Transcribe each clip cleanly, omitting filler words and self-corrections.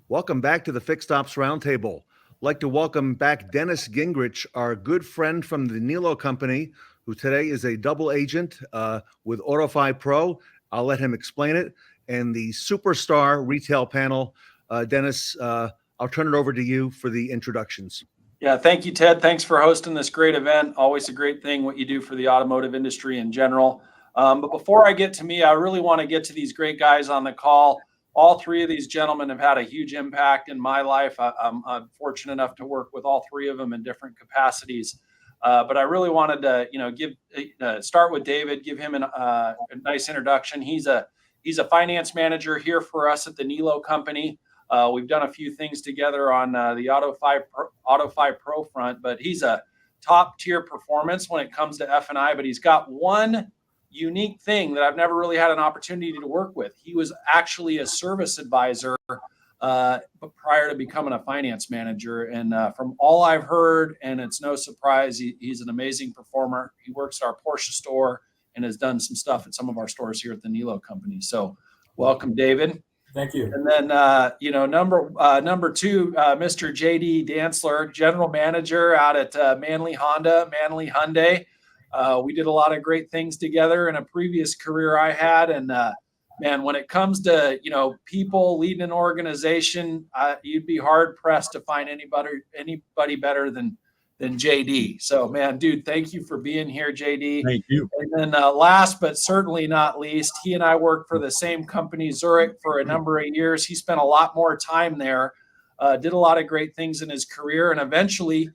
Welcome back to the Fixed Ops Roundtable. I'd like to welcome back Dennis Gingrich, our good friend from the Nilo Company, who today is a double agent with AutoFi Pro. I'll let him explain it. And the Superstar Retail Panel. Dennis, I'll turn it over to you for the introductions. Yeah, thank you, Ted. Thanks for hosting this great event. Always a great thing what you do for the automotive industry in general. But before I get to me, I really want to get to these great guys on the call. All three of these gentlemen have had a huge impact in my life. I'm fortunate enough to work with all three of them in different capacities. But I really wanted to, start with David, give him a nice introduction. He's a finance manager here for us at the Nilo Company. We've done a few things together on the AutoFi Pro front, but he's a top tier performance when it comes to F&I. But he's got one unique thing that I've never really had an opportunity to work with. He was actually a service advisor prior to becoming a finance manager. And from all I've heard, and it's no surprise, he's an amazing performer. He works at our Porsche store and has done some stuff at some of our stores here at the Nilo Company. So welcome, David. Thank you. And then, number two, Mr. JD Dantzler, general manager out at Manly Hyundai. We did a lot of great things together in a previous career I had. And man, when it comes to, people leading an organization, you'd be hard pressed to find anybody better than JD. So, man, dude, thank you for being here, JD. Thank you. And then last but certainly not least, he and I worked for the same company, Zurich, for a number of years. He spent a lot more time there, did a lot of great things in his career, and eventually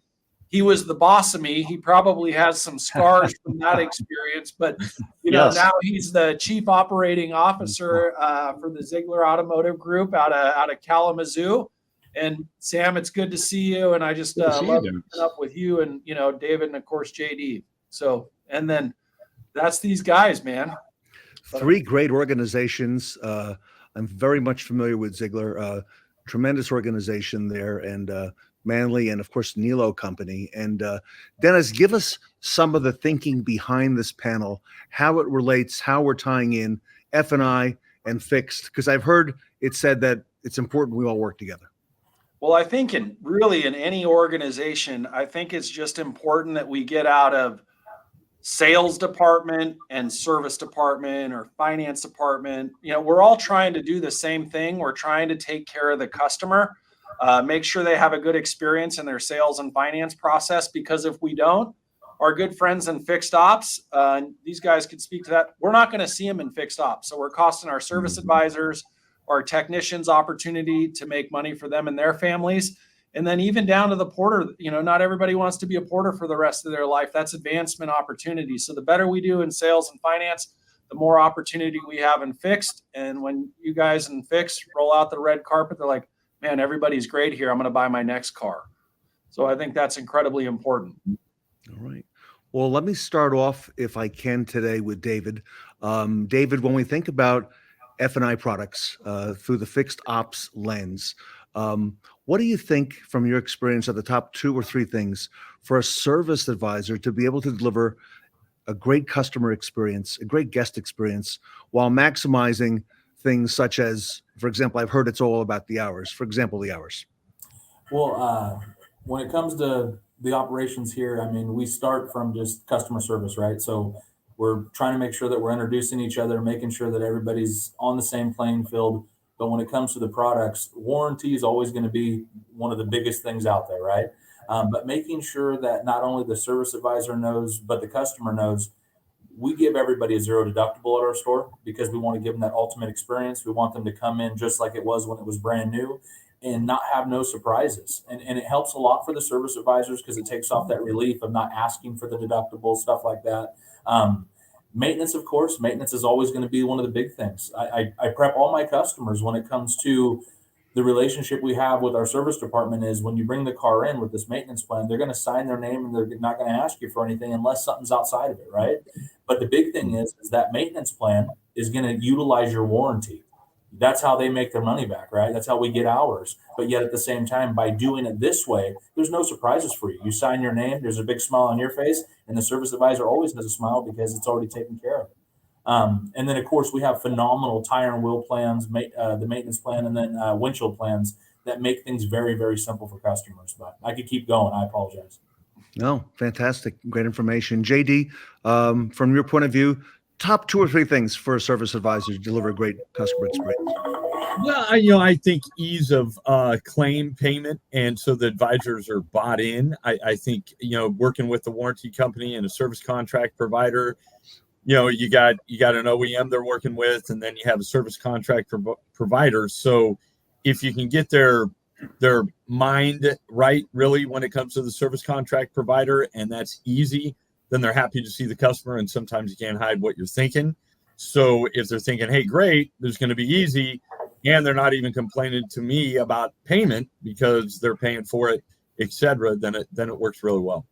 he was the boss of me. He probably has some scars from that experience, but Yes. Now he's the chief operating officer for the Ziegler Automotive Group out of Kalamazoo. And Sam, it's good to see you. And I just love meeting up with you and, David and of course, JD. So, and then that's these guys, man. Three great organizations. I'm very much familiar with Ziegler. Tremendous organization there, and Manly, and of course Nilo Company. And Dennis, give us some of the thinking behind this panel, how it relates, how we're tying in F&I and fixed, because I've heard it said that it's important we all work together. Well, I think in any organization, I think it's just important that we get out of sales department and service department or finance department. We're all trying to do the same thing. We're trying to take care of the customer, make sure they have a good experience in their sales and finance process, because if we don't, our good friends in fixed ops, these guys could speak to that, we're not going to see them in fixed ops. So we're costing our service advisors, our technicians opportunity to make money for them and their families. And then even down to the porter, not everybody wants to be a porter for the rest of their life. That's advancement opportunity. So the better we do in sales and finance, the more opportunity we have in fixed. And when you guys in fixed roll out the red carpet, they're like, man, everybody's great here. I'm going to buy my next car. So I think that's incredibly important. All right. Well, let me start off, if I can, today with David. David, when we think about F&I products through the fixed ops lens, what do you think, from your experience, are the top 2 or 3 things for a service advisor to be able to deliver a great customer experience, a great guest experience, while maximizing things such as, for example, I've heard it's all about the hours. For example, the hours. Well, when it comes to the operations here, we start from just customer service, right? So we're trying to make sure that we're introducing each other, making sure that everybody's on the same playing field. But when it comes to the products, warranty is always going to be one of the biggest things out there, right? But making sure that not only the service advisor knows, but the customer knows, we give everybody a zero deductible at our store because we want to give them that ultimate experience. We want them to come in just like it was when it was brand new and not have no surprises. And it helps a lot for the service advisors because it takes off that relief of not asking for the deductible, stuff like that. Maintenance, of course, maintenance is always going to be one of the big things. I prep all my customers when it comes to the relationship we have with our service department is when you bring the car in with this maintenance plan, they're going to sign their name and they're not going to ask you for anything unless something's outside of it, right? But the big thing is that maintenance plan is going to utilize your warranty. That's how they make their money back, right? That's how we get ours. But yet at the same time, by doing it this way, there's no surprises for you. You sign your name, there's a big smile on your face, and the service advisor always has a smile because it's already taken care of. And then, of course, we have phenomenal tire and wheel plans, the maintenance plan, and then windshield plans that make things very, very simple for customers. But I could keep going. I apologize. No, fantastic. Great information. JD, from your point of view, top 2 or 3 things for a service advisor to deliver a great customer experience. Yeah, I think ease of claim payment, and so the advisors are bought in. I think working with the warranty company and a service contract provider, you got an OEM they're working with, and then you have a service contract provider. So if you can get their mind right, really, when it comes to the service contract provider, and that's easy, then they're happy to see the customer. And sometimes you can't hide what you're thinking. So if they're thinking, hey, great, there's going to be easy, and they're not even complaining to me about payment because they're paying for it, et cetera, then it works really well.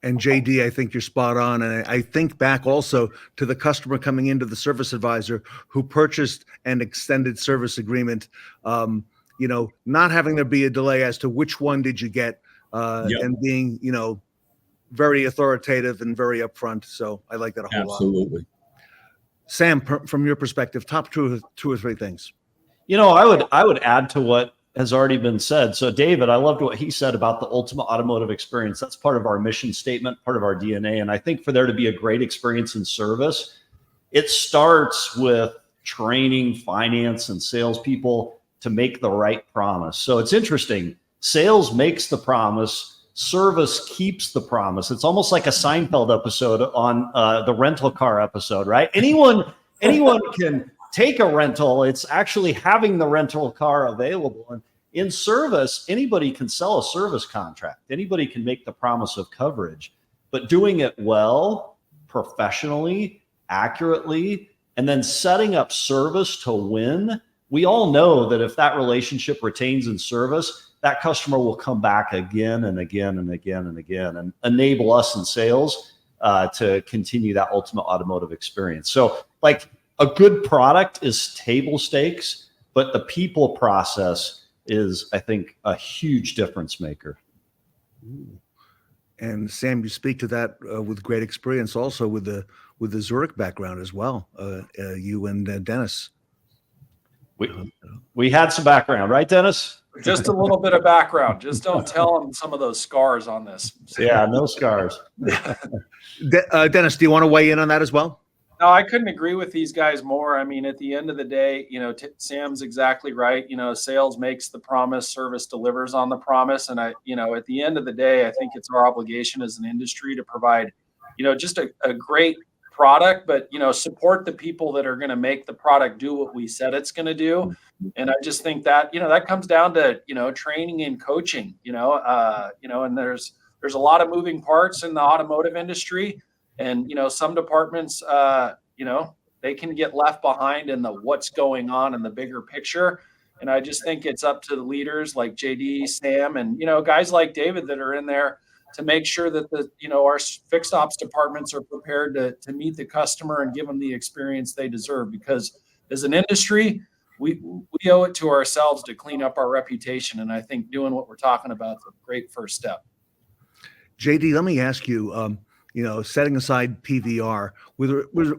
And JD, I think you're spot on. And I think back also to the customer coming into the service advisor who purchased an extended service agreement, not having there be a delay as to which one did you get, and being, very authoritative and very upfront. So I like that a whole lot. Absolutely. Sam, from your perspective, top 2 or 3 things. I would add to what has already been said. So David, I loved what he said about the ultimate automotive experience. That's part of our mission statement, part of our DNA. And I think for there to be a great experience in service, it starts with training, finance, and salespeople to make the right promise. So it's interesting. Sales makes the promise. Service keeps the promise. It's almost like a Seinfeld episode on the rental car episode, right? Anyone can take a rental. It's actually having the rental car available. And in service, anybody can sell a service contract. Anybody can make the promise of coverage, but doing it well, professionally, accurately, and then setting up service to win. We all know that if that relationship retains in service, that customer will come back again and again and again and again, and enable us in sales to continue that ultimate automotive experience. So like, a good product is table stakes, but the people process is, I think, a huge difference maker. Ooh. And Sam, you speak to that with great experience, also with the Zurich background as well. You and Dennis. We had some background, right, Dennis? Just a little bit of background. Just don't tell them some of those scars on this. Yeah, no scars. Dennis, do you want to weigh in on that as well? No, I couldn't agree with these guys more. I mean, at the end of the day, Sam's exactly right. Sales makes the promise, service delivers on the promise. And at the end of the day, I think it's our obligation as an industry to provide, just a great product, but, support the people that are going to make the product do what we said it's going to do. And I just think that, that comes down to, training and coaching, and there's a lot of moving parts in the automotive industry. And, some departments, they can get left behind in the what's going on in the bigger picture. And I just think it's up to the leaders like JD, Sam, and, guys like David that are in there to make sure that our fixed ops departments are prepared to meet the customer and give them the experience they deserve. Because as an industry, we owe it to ourselves to clean up our reputation. And I think doing what we're talking about is a great first step. JD, let me ask you, setting aside PVR, with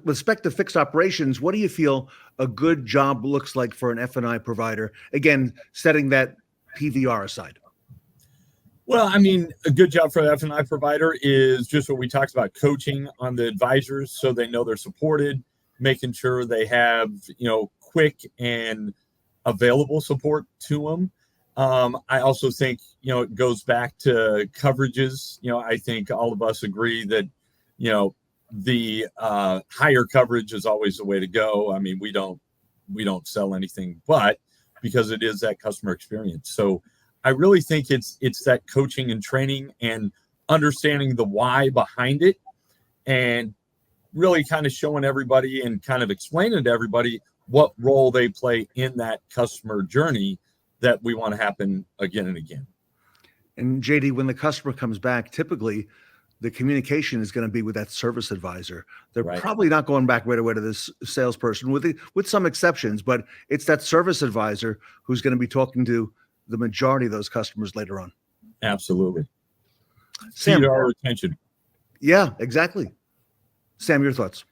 respect to fixed operations, what do you feel a good job looks like for an F&I provider? Again, setting that PVR aside. Well, I mean, a good job for the F&I provider is just what we talked about, coaching on the advisors so they know they're supported, making sure they have, quick and available support to them. I also think, it goes back to coverages. I think all of us agree that, the higher coverage is always the way to go. I mean, we don't sell anything, but because it is that customer experience. So I really think it's that coaching and training and understanding the why behind it, and really kind of showing everybody and kind of explaining to everybody what role they play in that customer journey that we want to happen again and again. And JD, when the customer comes back, typically the communication is going to be with that service advisor. They're Right. probably not going back right away to this salesperson, with some exceptions, but it's that service advisor who's going to be talking to the majority of those customers later on. Absolutely. Sam, See our attention. yeah, exactly. Sam, your thoughts?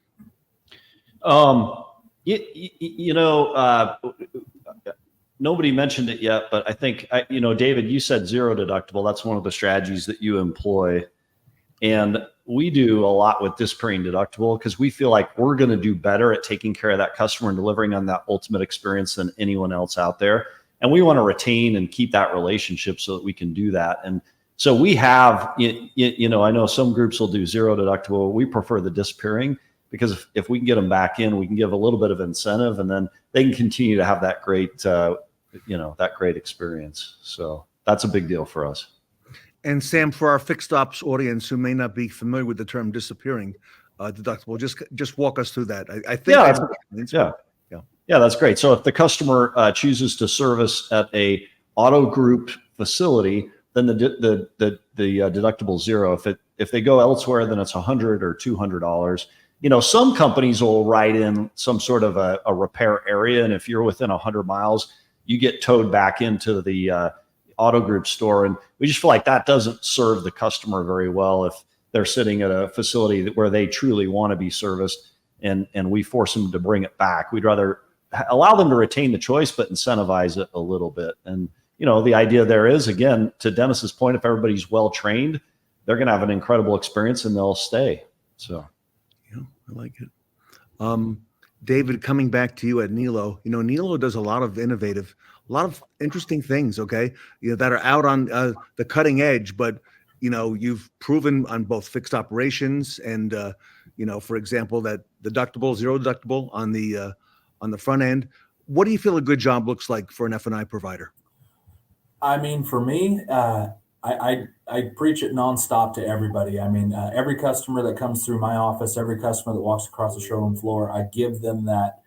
nobody mentioned it yet, but I think, David, you said zero deductible. That's one of the strategies that you employ. And we do a lot with disappearing deductible because we feel like we're going to do better at taking care of that customer and delivering on that ultimate experience than anyone else out there. And we want to retain and keep that relationship so that we can do that. And so we have, I know some groups will do zero deductible. We prefer the disappearing because if we can get them back in, we can give a little bit of incentive and then they can continue to have that great, that great experience. So that's a big deal for us. And Sam, for our fixed ops audience who may not be familiar with the term disappearing deductible, just walk us through that. I think. Yeah, that's great. So if the customer chooses to service at a auto group facility, then the deductible is zero. If they go elsewhere, then it's $100 or $200. Some companies will write in some sort of a repair area, and if you're within 100 miles, you get towed back into the auto group store. And we just feel like that doesn't serve the customer very well if they're sitting at a facility where they truly want to be serviced and we force them to bring it back. We'd rather allow them to retain the choice, but incentivize it a little bit. And, the idea there is, again, to Dennis's point, if everybody's well-trained, they're going to have an incredible experience and they'll stay. So. Yeah, I like it. David, coming back to you at Nilo, Nilo does a lot of interesting things, okay, that are out on the cutting edge, but, you've proven on both fixed operations and, for example, that zero deductible on the front end. What do you feel a good job looks like for an F&I provider? I mean, for me, I preach it nonstop to everybody. I mean, every customer that comes through my office, every customer that walks across the showroom floor, I give them that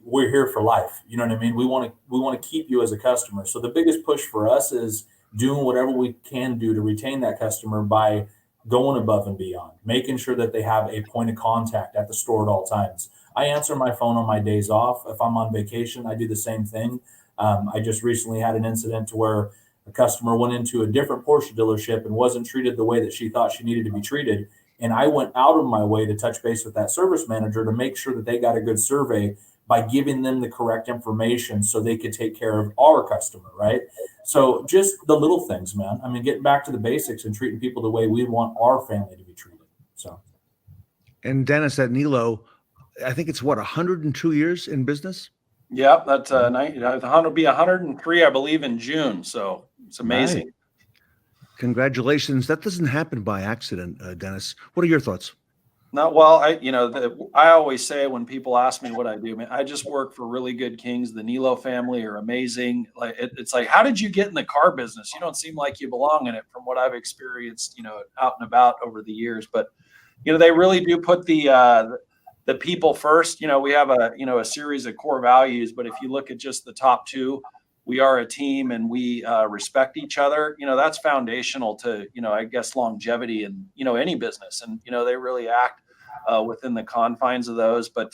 we're here for life. You know what I mean? We want to keep you as a customer. So the biggest push for us is doing whatever we can do to retain that customer by going above and beyond, making sure that they have a point of contact at the store at all times. I answer my phone on my days off. If I'm on vacation, I do the same thing. I just recently had an incident to where a customer went into a different Porsche dealership and wasn't treated the way that she thought she needed to be treated. And I went out of my way to touch base with that service manager to make sure that they got a good survey by giving them the correct information so they could take care of our customer, right? So just the little things, man. I mean, getting back to the basics and treating people the way we want our family to be treated. So. And Dennis, at Nilo, I think it's 102 years in business? Yeah, that's it'll be 103, I believe, in June. So it's amazing. Nice. Congratulations. That doesn't happen by accident, Dennis. What are your thoughts? No, well, I always say when people ask me what I do, man, I just work for really good kings. The Nilo family are amazing. Like it's like, how did you get in the car business? You don't seem like you belong in it from what I've experienced, out and about over the years. But, they really do put the people first. We have a series of core values, but if you look at just the top two, we are a team and we respect each other. That's foundational to, I guess, longevity and, any business. And, they really act within the confines of those. But,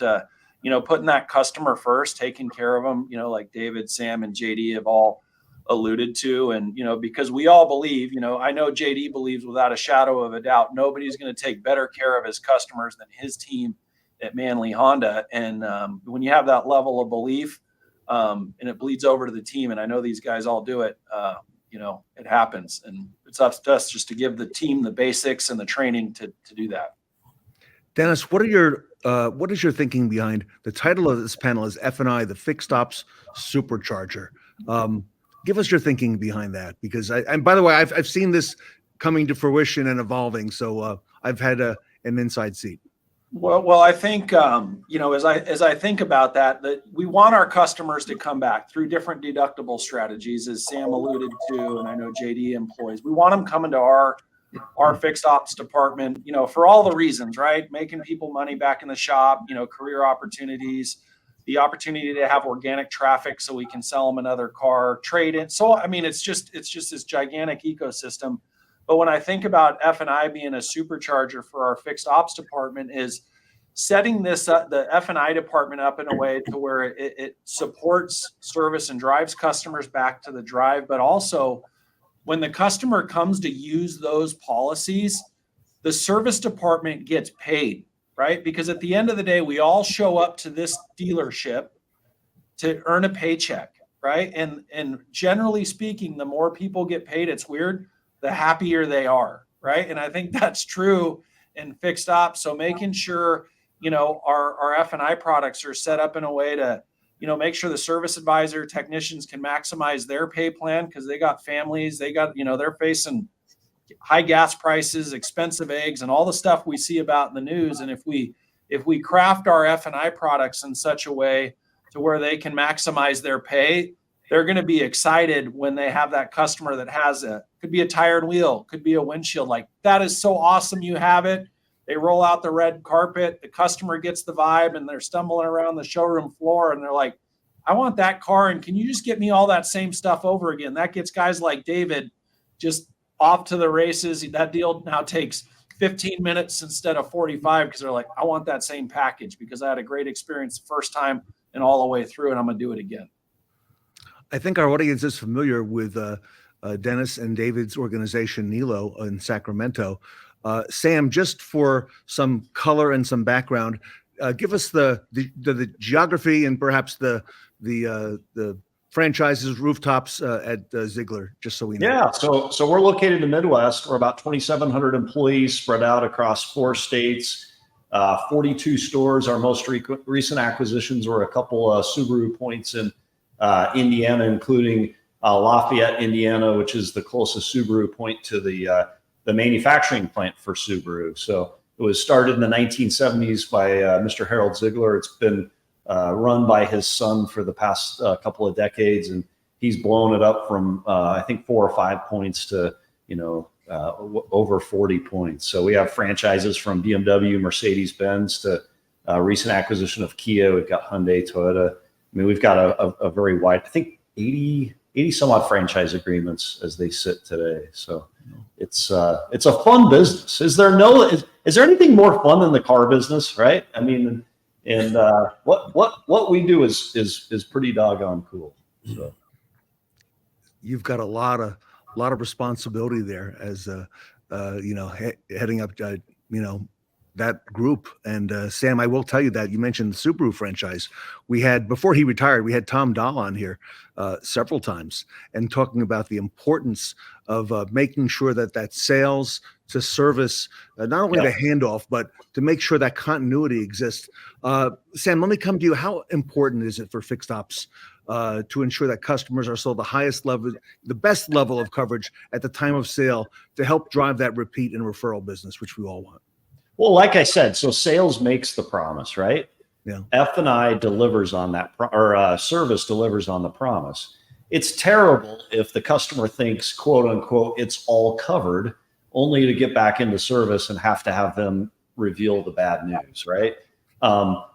putting that customer first, taking care of them, like David, Sam, and JD have all alluded to. And, because we all believe, I know JD believes without a shadow of a doubt, nobody's going to take better care of his customers than his team at Manly Honda. And when you have that level of belief, and it bleeds over to the team, and I know these guys all do it, it happens. And it's up to us just to give the team the basics and the training to do that. Dennis, what is your thinking behind the title of this panel is F&I, the Fixed Ops Supercharger? Give us your thinking behind that, because and by the way, I've seen this coming to fruition and evolving. So I've had an inside seat. Well, I think, as I think about that we want our customers to come back through different deductible strategies, as Sam alluded to, and I know JD employs. We want them coming to our fixed ops department, for all the reasons, right? Making people money back in the shop, career opportunities, the opportunity to have organic traffic so we can sell them another car, trade it. So, I mean, it's just this gigantic ecosystem. But when I think about F&I being a supercharger for our fixed ops department, is setting this up, the F&I department up in a way to where it supports service and drives customers back to the drive. But also when the customer comes to use those policies, the service department gets paid, right? Because at the end of the day, we all show up to this dealership to earn a paycheck. right? And generally speaking, the more people get paid, it's weird, the happier they are, right? And I think that's true in fixed ops. So making sure, our F&I products are set up in a way to, make sure the service advisor technicians can maximize their pay plan, because they got families, they got, they're facing high gas prices, expensive eggs, and all the stuff we see about in the news. And if we craft our F&I products in such a way to where they can maximize their pay, they're going to be excited when they have that customer that has could be a tired wheel, could be a windshield. Like, that is so awesome, you have it. They roll out the red carpet, the customer gets the vibe, and they're stumbling around the showroom floor, and they're like, I want that car, and can you just get me all that same stuff over again? That gets guys like David just off to the races. That deal now takes 15 minutes instead of 45, because they're like, I want that same package because I had a great experience the first time and all the way through, and I'm going to do it again. I think our audience is familiar with Dennis and David's organization, Nilo, in Sacramento. Sam, just for some color and some background, give us the geography and perhaps the franchises, rooftops at Ziegler, just so we know. Yeah, so we're located in the Midwest. We're about 2,700 employees spread out across 4 states, 42 stores. Our most recent acquisitions were a couple Subaru points in Indiana, including Lafayette, Indiana, which is the closest Subaru point to the manufacturing plant for Subaru. So it was started in the 1970s by Mr. Harold Ziegler. It's been run by his son for the past couple of decades, and he's blown it up from I think 4 or 5 points to over 40 points. So we have franchises from BMW, Mercedes-Benz to recent acquisition of Kia. We've got Hyundai, Toyota. I mean, we've got a very wide, I think 80 some odd franchise agreements as they sit today. So it's a fun business. Is there anything more fun than the car business, right? I mean, and what we do is pretty doggone cool. So You've got a lot of responsibility there as heading up that group. And Sam, I will tell you that you mentioned the Subaru franchise. We had, before he retired, we had Tom Dahl on here several times and talking about the importance of making sure that sales to service, not only the handoff, but to make sure that continuity exists. Sam, let me come to you. How important is it for fixed ops to ensure that customers are sold the highest level, the best level of coverage at the time of sale to help drive that repeat and referral business, which we all want? Well, like I said, so sales makes the promise, right? Yeah. F&I delivers on that, or service delivers on the promise. It's terrible if the customer thinks, quote unquote, it's all covered, only to get back into service and have to have them reveal the bad news, right?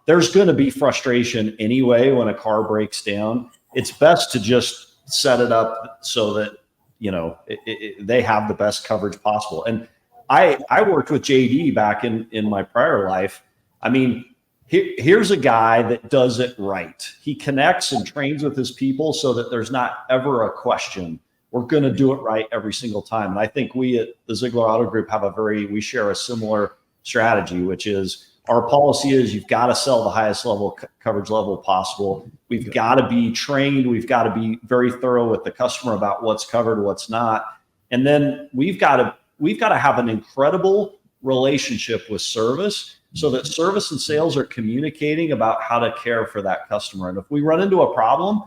There's going to be frustration anyway when a car breaks down. It's best to just set it up so that, they have the best coverage possible. And I worked with JD back in my prior life. I mean, here's a guy that does it right. He connects and trains with his people so that there's not ever a question. We're going to do it right every single time. And I think we at the Ziegler Auto Group we share a similar strategy, which is our policy is you've got to sell the highest level coverage level possible. We've got to be trained. We've got to be very thorough with the customer about what's covered, what's not. And then we've got to have an incredible relationship with service so that service and sales are communicating about how to care for that customer. And if we run into a problem,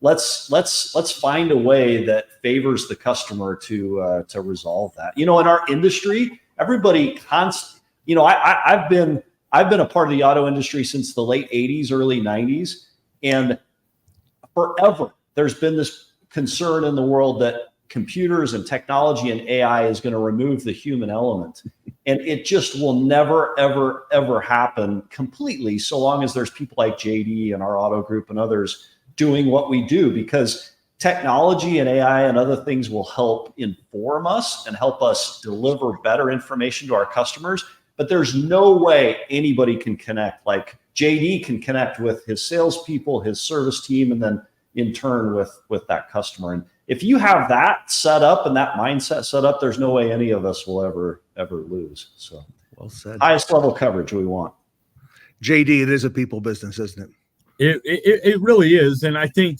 let's find a way that favors the customer to resolve that. In our industry, everybody I've been a part of the auto industry since the late 80s, early 90s, and forever there's been this concern in the world that computers and technology and AI is going to remove the human element. And it just will never, ever, ever happen completely so long as there's people like JD and our auto group and others doing what we do, because technology and AI and other things will help inform us and help us deliver better information to our customers. But there's no way anybody can connect like JD can connect with his salespeople, his service team, and then in turn with that customer. And if you have that set up and that mindset set up, there's no way any of us will ever lose. So well said. Highest level coverage we want. JD, it is a people business, isn't it? It really is. And I think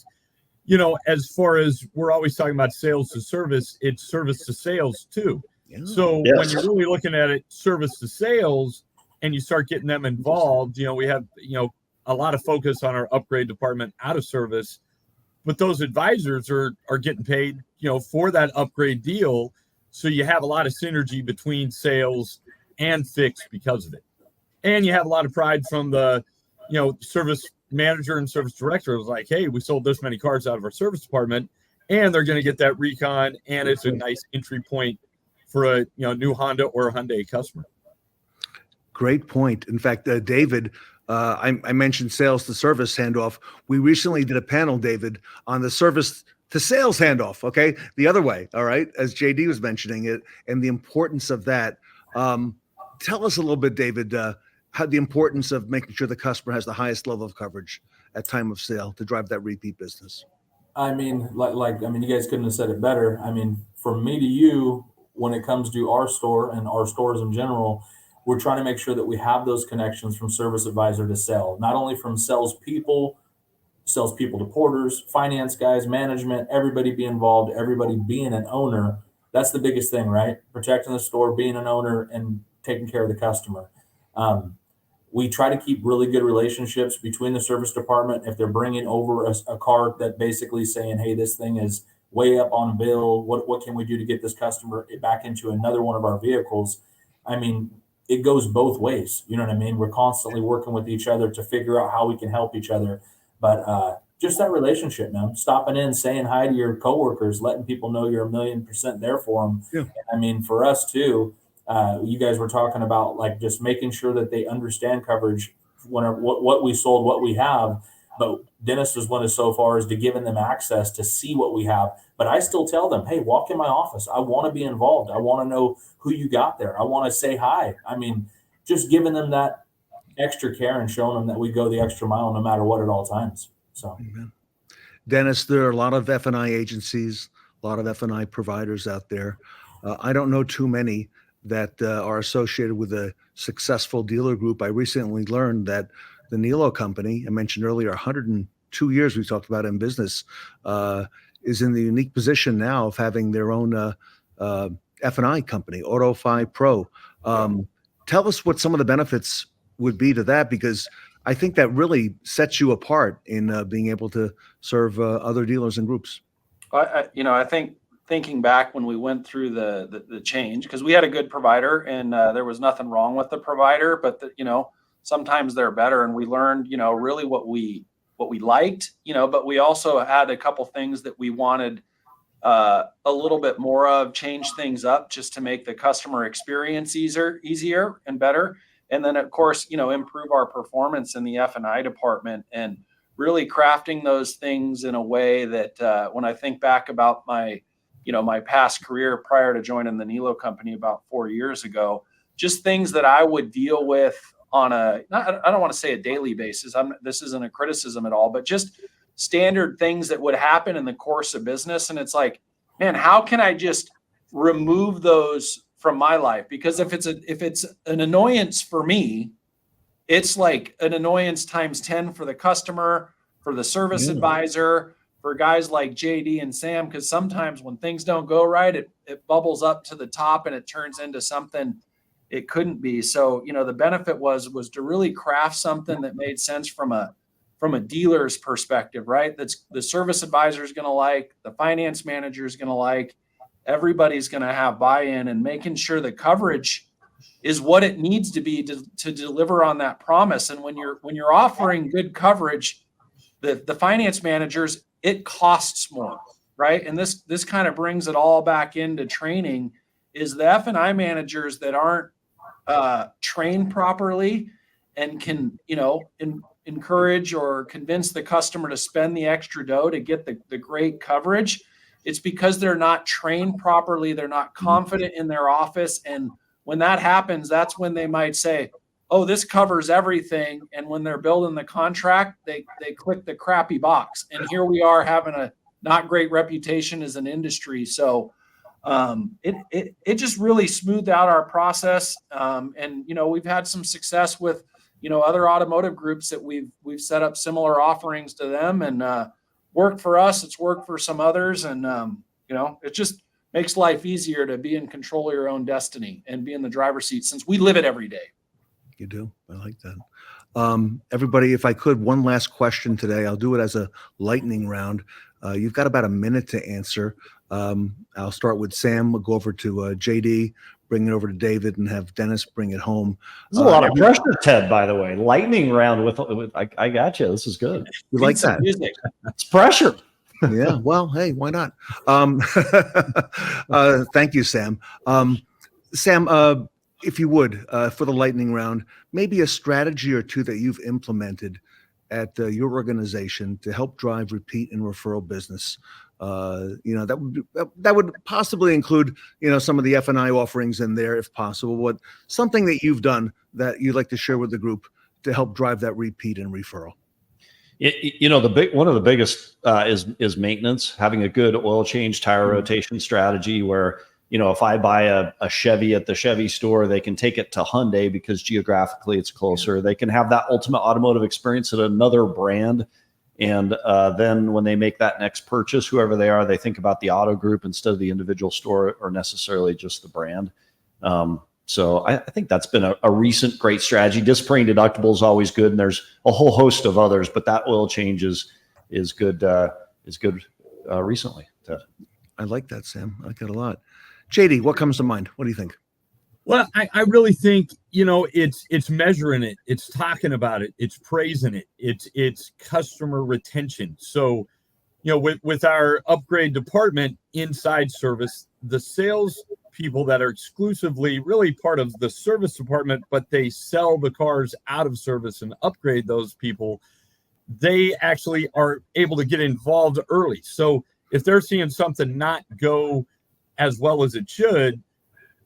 as far as we're always talking about sales to service, it's service to sales too. Yeah. So Yes. when you're really looking at it, service to sales, and you start getting them involved, we have, a lot of focus on our upgrade department out of service, but those advisors are getting paid, for that upgrade deal. So you have a lot of synergy between sales and fixed because of it. And you have a lot of pride from the, service manager and service director. It was like, hey, we sold this many cars out of our service department, and they're going to get that recon, and it's a nice entry point for a new Honda or a Hyundai customer. Great point. In fact, David, I mentioned sales to service handoff. We recently did a panel, David, on the service to sales handoff. Okay, the other way. All right, as JD was mentioning it, and the importance of that. Tell us a little bit, David, how the importance of making sure the customer has the highest level of coverage at time of sale to drive that repeat business. I mean, you guys couldn't have said it better. I mean, from me to you, when it comes to our store and our stores in general, we're trying to make sure that we have those connections from service advisor to sell, not only from salespeople to porters, finance guys, management, everybody be involved, everybody being an owner. That's the biggest thing, right? Protecting the store, being an owner, and taking care of the customer. We try to keep really good relationships between the service department. If they're bringing over a car that basically saying, hey, this thing is way up on bill, what can we do to get this customer back into another one of our vehicles? I mean, it goes both ways. You know what I mean? We're constantly working with each other to figure out how we can help each other. But just that relationship, man, stopping in, saying hi to your coworkers, letting people know you're 1,000,000% there for them. Yeah. I mean, for us too, you guys were talking about like just making sure that they understand coverage, what we sold, what we have. But Dennis was one of so far as to giving them access to see what we have. But I still tell them, hey, walk in my office. I want to be involved. I want to know who you got there. I want to say hi. I mean, just giving them that extra care and showing them that we go the extra mile no matter what at all times. So, Amen. Dennis, there are a lot of F&I agencies, a lot of F&I providers out there. I don't know too many that are associated with a successful dealer group. I recently learned that the Nilo company, I mentioned earlier, 102 years we talked about in business, is in the unique position now of having their own F&I company, AutoFi Pro. Tell us what some of the benefits would be to that, because I think that really sets you apart in being able to serve other dealers and groups. I think thinking back when we went through the change, because we had a good provider and there was nothing wrong with the provider, but sometimes they're better, and we learned really what we liked, but we also had a couple things that we wanted a little bit more of, change things up just to make the customer experience easier and better. And then of course, improve our performance in the F&I department, and really crafting those things in a way that when I think back about my past career prior to joining the Nilo company about 4 years ago, just things that I would deal with on I don't want to say a daily basis. This isn't a criticism at all, but just standard things that would happen in the course of business. And it's like, man, how can I just remove those from my life? Because if it's an annoyance for me, it's like an annoyance times 10 for the customer, for the service advisor, for guys like JD and Sam, because sometimes when things don't go right, it bubbles up to the top and it turns into something it couldn't be. So, the benefit was to really craft something that made sense from a dealer's perspective, right? That's the service advisor is going to like, the finance manager is going to like, everybody's going to have buy-in, and making sure the coverage is what it needs to be to deliver on that promise. And when you're offering good coverage, the finance managers, it costs more, right? And this kind of brings it all back into training, is the F&I managers that aren't trained properly and can, encourage or convince the customer to spend the extra dough to get the great coverage. It's because they're not trained properly. They're not confident in their office. And when that happens, that's when they might say, oh, this covers everything. And when they're building the contract, they click the crappy box. And here we are having a not great reputation as an industry. So it just really smoothed out our process. And we've had some success with other automotive groups that we've set up similar offerings to them, and worked for us. It's worked for some others. And, it just makes life easier to be in control of your own destiny and be in the driver's seat since we live it every day. You do. I like that. Everybody, if I could, one last question today. I'll do it as a lightning round. You've got about a minute to answer. I'll start with Sam. We'll go over to JD, bring it over to David, and have Dennis bring it home. There's a lot of pressure, Ted, by the way. Lightning round with I got you. This is good. You like that? Music. It's pressure. Yeah. Well, hey, why not? Thank you, Sam. Sam, if you would, for the lightning round, maybe a strategy or two that you've implemented at your organization to help drive repeat and referral business. That would possibly include, some of the F&I offerings in there if possible, but something that you've done that you'd like to share with the group to help drive that repeat and referral. One of the biggest is maintenance, having a good oil change, tire rotation strategy where, if I buy a Chevy at the Chevy store, they can take it to Hyundai because geographically it's closer. They can have that ultimate automotive experience at another brand. And then when they make that next purchase, whoever they are, they think about the auto group instead of the individual store or necessarily just the brand. So I think that's been a recent great strategy. Disappearing deductible is always good, and there's a whole host of others, but that oil change is good. Recently. I like that, Sam. I like that a lot. JD, what comes to mind? What do you think? Well, I really think, it's measuring it, it's talking about it, it's praising it, it's customer retention. So, with our upgrade department inside service, the sales people that are exclusively really part of the service department, but they sell the cars out of service and upgrade those people, they actually are able to get involved early. So if they're seeing something not go as well as it should,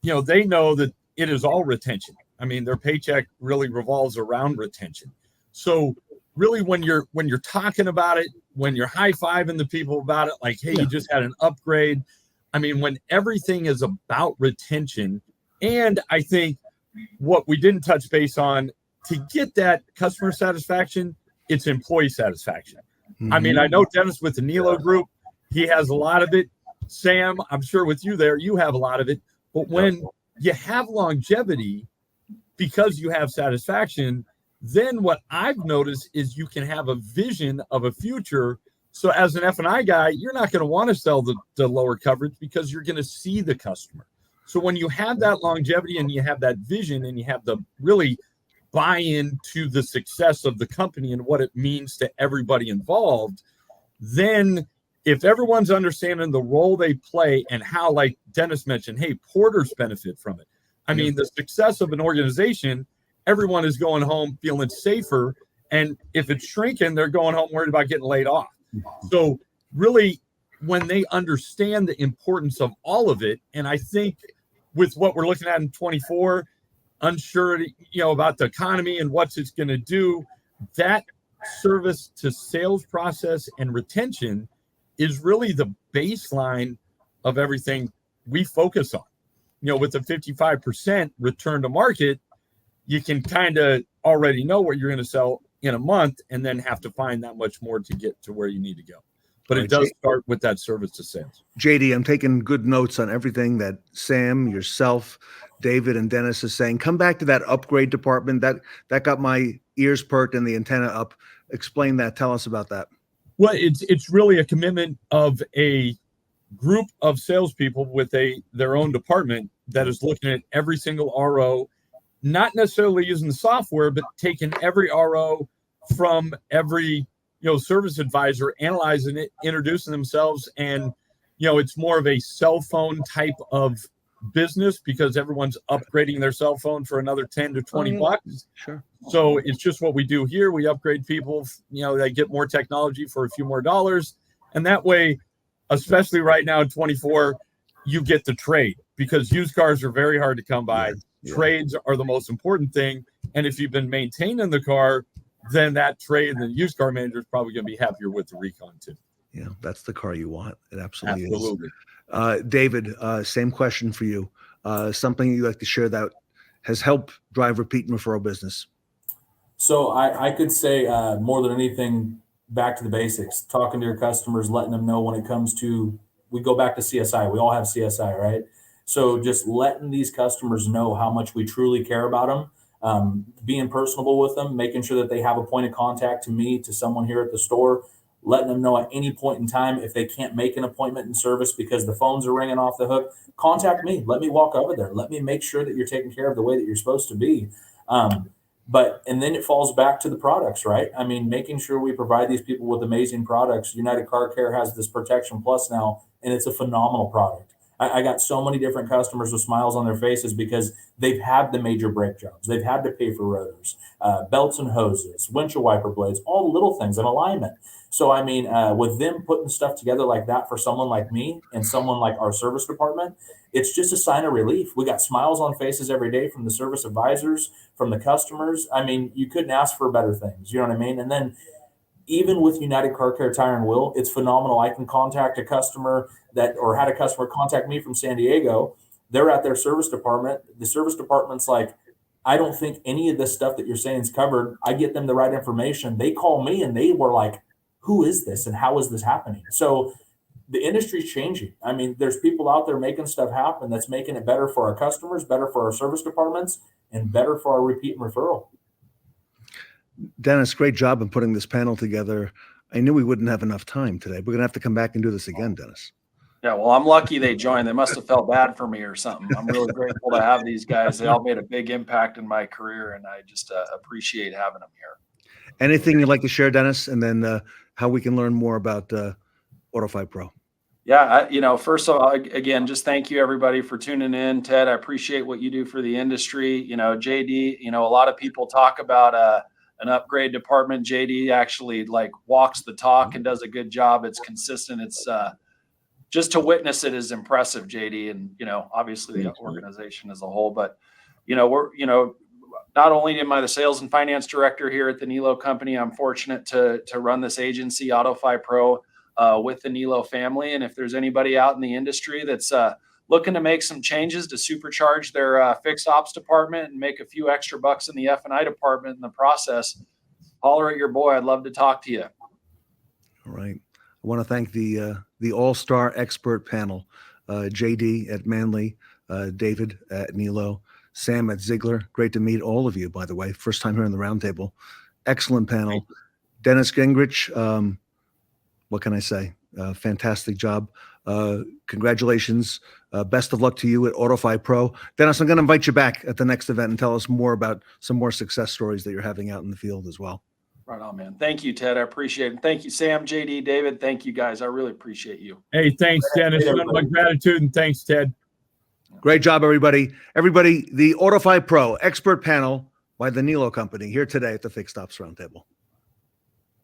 they know that it is all retention. I mean, their paycheck really revolves around retention. So really when you're talking about it, when you're high-fiving the people about it, like, hey, you just had an upgrade. I mean, when everything is about retention, and I think what we didn't touch base on, to get that customer satisfaction, it's employee satisfaction. Mm-hmm. I mean, I know Dennis with the Nilo group, he has a lot of it. Sam, I'm sure with you there, you have a lot of it. But when you have longevity, because you have satisfaction, then what I've noticed is you can have a vision of a future. So as an F&I guy, you're not going to want to sell the lower coverage because you're going to see the customer. So when you have that longevity and you have that vision and you have the really buy-in to the success of the company and what it means to everybody involved, then if everyone's understanding the role they play and how, like Dennis mentioned, hey, porters benefit from it. I mean, the success of an organization, everyone is going home feeling safer. And if it's shrinking, they're going home worried about getting laid off. So really, when they understand the importance of all of it, and I think with what we're looking at in 24, unsure, about the economy and what it's going to do, that service to sales process and retention is really the baseline of everything we focus on. With the 55% return to market, you can kind of already know what you're going to sell in a month and then have to find that much more to get to where you need to go. But it does start with that service to sales. JD, I'm taking good notes on everything that Sam, yourself, David, and Dennis is saying. Come back to that upgrade department. That got my ears perked and the antenna up. Explain that. Tell us about that. Well, it's really a commitment of a group of salespeople with their own department that is looking at every single RO, not necessarily using the software, but taking every RO from every service advisor, analyzing it, introducing themselves, and it's more of a cell phone type of business because everyone's upgrading their cell phone for another 10 to 20 bucks. Sure. So it's just what we do here. We upgrade people, they get more technology for a few more dollars. And that way, especially right now in 24, you get the trade because used cars are very hard to come by. Yeah. Trades are the most important thing. And if you've been maintaining the car, then that trade and the used car manager is probably going to be happier with the recon too. Yeah, that's the car you want. It absolutely is. David, same question for you. Something you'd like to share that has helped drive repeat and referral business? So I could say more than anything, back to the basics, talking to your customers, letting them know when it comes to, we go back to CSI. We all have CSI, right? So just letting these customers know how much we truly care about them, being personable with them, making sure that they have a point of contact to me, to someone here at the store, letting them know at any point in time if they can't make an appointment in service because the phones are ringing off the hook, contact me. Let me walk over there. Let me make sure that you're taken care of the way that you're supposed to be. And then it falls back to the products, right? I mean, making sure we provide these people with amazing products. United Car Care has this Protection Plus now, and it's a phenomenal product. I got so many different customers with smiles on their faces because they've had the major brake jobs. They've had to pay for rotors, belts and hoses, windshield wiper blades, all the little things in alignment. So, I mean, with them putting stuff together like that for someone like me and someone like our service department, it's just a sign of relief. We got smiles on faces every day from the service advisors, from the customers. I mean, you couldn't ask for better things. You know what I mean? And then even with United Car Care Tire and Wheel, it's phenomenal. I can contact a customer or had a customer contact me from San Diego. They're at their service department. The service department's like, I don't think any of this stuff that you're saying is covered. I get them the right information. They call me and they were like, who is this and how is this happening? So the industry's changing. I mean, there's people out there making stuff happen that's making it better for our customers, better for our service departments, and better for our repeat and referral. Dennis, great job in putting this panel together. I knew we wouldn't have enough time today. We're going to have to come back and do this again, Dennis. Yeah, well, I'm lucky they joined. They must have felt bad for me or something. I'm really grateful to have these guys. They all made a big impact in my career, and I just appreciate having them here. Anything you'd like to share, Dennis, and then how we can learn more about AutoFi Pro? Yeah, first of all, again, just thank you everybody for tuning in. Ted, I appreciate what you do for the industry. JD, a lot of people talk about an upgrade department. JD actually walks the talk and does a good job. It's consistent. It's just to witness it is impressive, JD, and obviously the organization as a whole. But we're not only am I the sales and finance director here at the Nilo company, I'm fortunate to run this agency, AutoFi Pro, with the Nilo family. And if there's anybody out in the industry that's looking to make some changes to supercharge their fixed ops department and make a few extra bucks in the F&I department in the process, holler at your boy. I'd love to talk to you. All right. I want to thank the all-star expert panel, JD at Manley, David at Nilo, Sam at Ziegler. Great to meet all of you, by the way. First time here on the roundtable. Excellent panel. Dennis Gingrich, what can I say? Fantastic job. Congratulations. Best of luck to you at AutoFi Pro. Dennis, I'm going to invite you back at the next event and tell us more about some more success stories that you're having out in the field as well. Right on, man. Thank you, Ted. I appreciate it. Thank you, Sam, JD, David. Thank you, guys. I really appreciate you. Hey, thanks, Dennis. None but gratitude, and thanks, Ted. Great job, everybody. Everybody, the AutoFi Pro expert panel by the Nilo company here today at the Fixed Ops Roundtable.